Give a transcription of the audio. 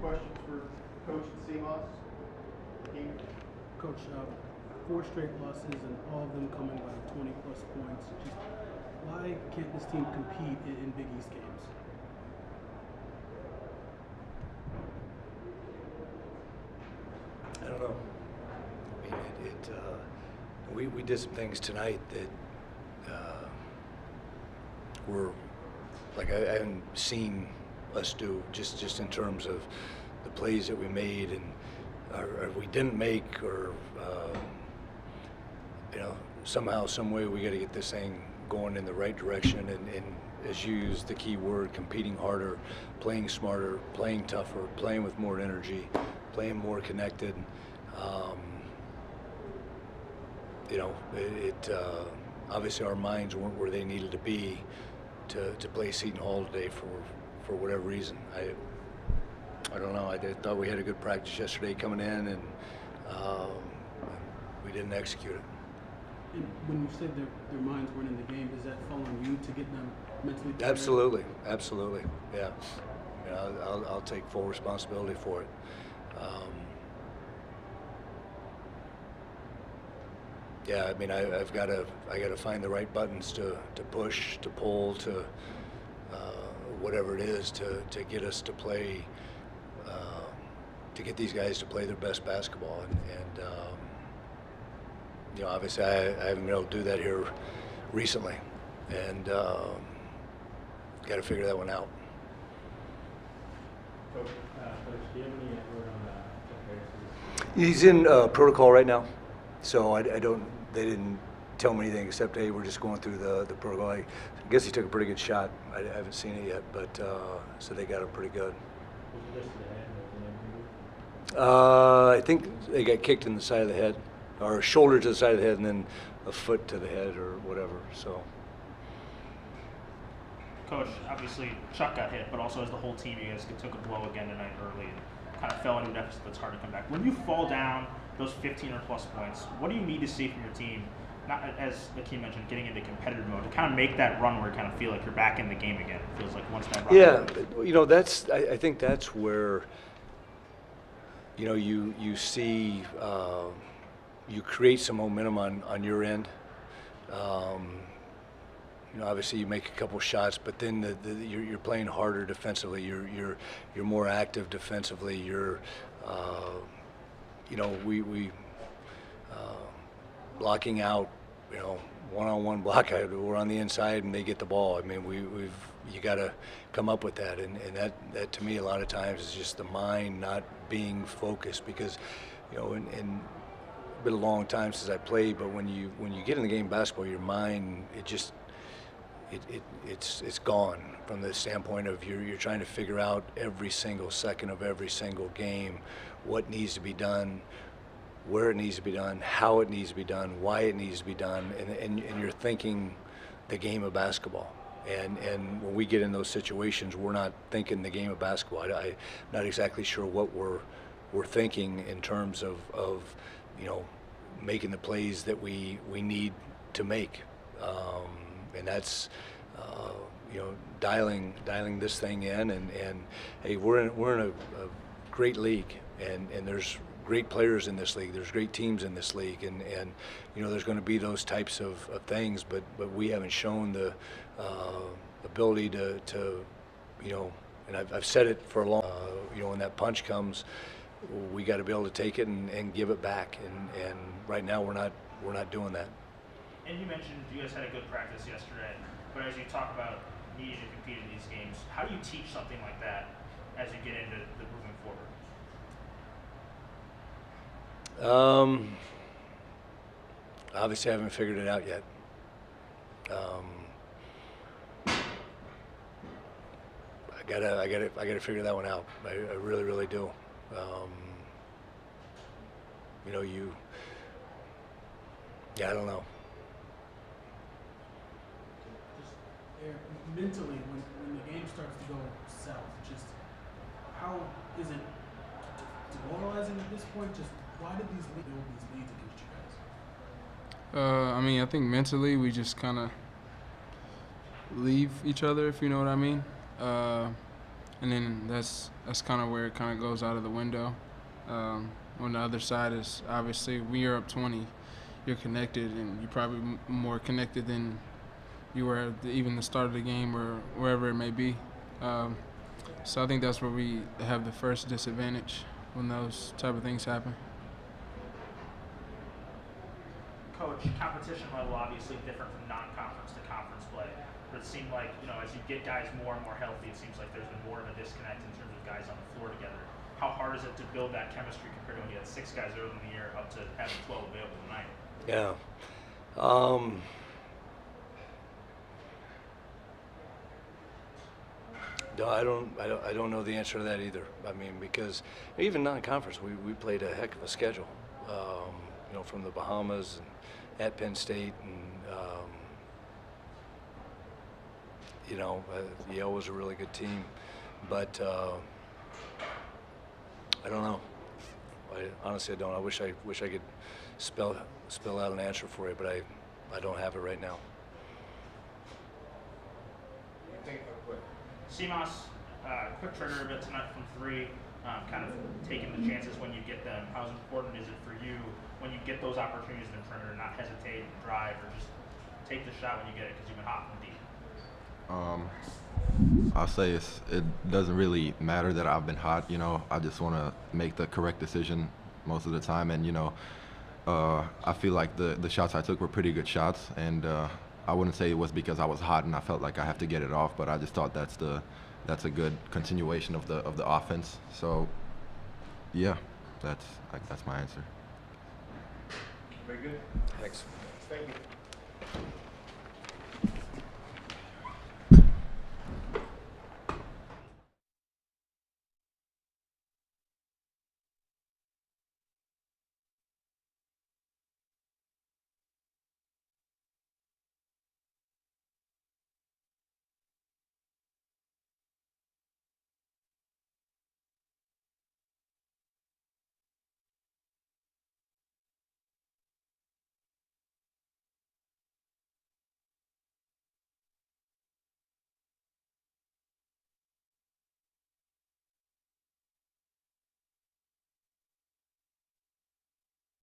questions for Coach and Seamoss. Coach, 4 straight losses and all of them coming by 20-plus points. Just why can't this team compete in Big East games? I don't know. I mean, we did some things tonight that were like I haven't seen us do. Just in terms of the plays that we made and or we didn't make, or somehow, some way, we got to get this thing going in the right direction. And as you use the key word, competing harder, playing smarter, playing tougher, playing with more energy, playing more connected. Obviously our minds weren't where they needed to be to play Seton Hall today for whatever reason. I don't know. I thought we had a good practice yesterday coming in, and we didn't execute it. And when you say their minds weren't in the game, does that fall on you to get them mentally prepared? Absolutely, yeah. I'll take full responsibility for it. Yeah, I mean, I got to find the right buttons to push, to pull, to whatever it is to get us to play, to get these guys to play their best basketball. And obviously I haven't been able to do that here recently, and got to figure that one out. Coach, do you have any word on He's in protocol right now, so I don't. They didn't tell me anything except, hey, we're just going through the protocol. I guess he took a pretty good shot. I haven't seen it yet, but so they got him pretty good. Was it just the head? I think they got kicked in the side of the head, or shoulder to the side of the head, and then a foot to the head, or whatever. So. Coach, obviously Chuck got hit, but also as the whole team, you guys took a blow again tonight early and kind of fell into a deficit that's hard to come back. When you fall down those 15 or plus points, what do you need to see from your team, not as Akeem mentioned, getting into competitive mode, to kind of make that run where you kind of feel like you're back in the game again? It feels like once that run. Yeah, I think that's where you see you create some momentum on your end. Obviously you make a couple shots, but then you're playing harder defensively. You're more active defensively. You're we blocking out, one-on-one block. We're on the inside and they get the ball. I mean, you got to come up with that, and that to me a lot of times is just the mind not being focused, because it's been a long time since I played, but when you get in the game of basketball, your mind it's gone from the standpoint of you're trying to figure out every single second of every single game what needs to be done, where it needs to be done, how it needs to be done, why it needs to be done, and you're thinking the game of basketball. And when we get in those situations, we're not thinking the game of basketball. I'm not exactly sure what we're thinking in terms of making the plays that we need to make. And that's dialing this thing in, and hey, we're in a great league, and there's great players in this league. There's great teams in this league, and there's going to be those types of things, but we haven't shown the ability to and I've said it for a long. When that punch comes, we got to be able to take it and give it back, and right now we're not doing that. And you mentioned you guys had a good practice yesterday, but as you talk about needing to compete in these games, how do you teach something like that as you get into the moving forward? Obviously I haven't figured it out yet. I gotta figure that one out. I really do. I don't know. Mentally, when the game starts to go south, just how is it demoralizing at this point? Just why did these leads against you guys? I mean, I think mentally we just kind of leave each other, if you know what I mean. and then that's kind of where it kind of goes out of the window. On the other side is obviously when you're up 20, you're connected, and you're probably more connected than you were at even the start of the game or wherever it may be. So I think that's where we have the first disadvantage when those type of things happen. Coach, competition level obviously different from non-conference to conference play, but it seemed like, as you get guys more and more healthy, it seems like there's been more of a disconnect in terms of guys on the floor together. How hard is it to build that chemistry compared to when you had 6 guys early in the year up to having 12 available tonight? Yeah. No, I don't know the answer to that either. I mean, because even non-conference, we played a heck of a schedule. From the Bahamas and at Penn State, and Yale was a really good team, but I don't know. Honestly, I don't. I wish I could spell out an answer for you, but I don't have it right now. Seamus, quick trigger a bit tonight from 3, kind of taking the chances when you get them. How important is it for you when you get those opportunities in the perimeter, not hesitate, drive, or just take the shot when you get it because you've been hot from deep? I'll say it doesn't really matter that I've been hot. I just want to make the correct decision most of the time, and I feel like the shots I took were pretty good shots, and I wouldn't say it was because I was hot and I felt like I have to get it off, but I just thought that's a good continuation of the offense. So yeah, that's my answer. Very good. Thanks. Thank you.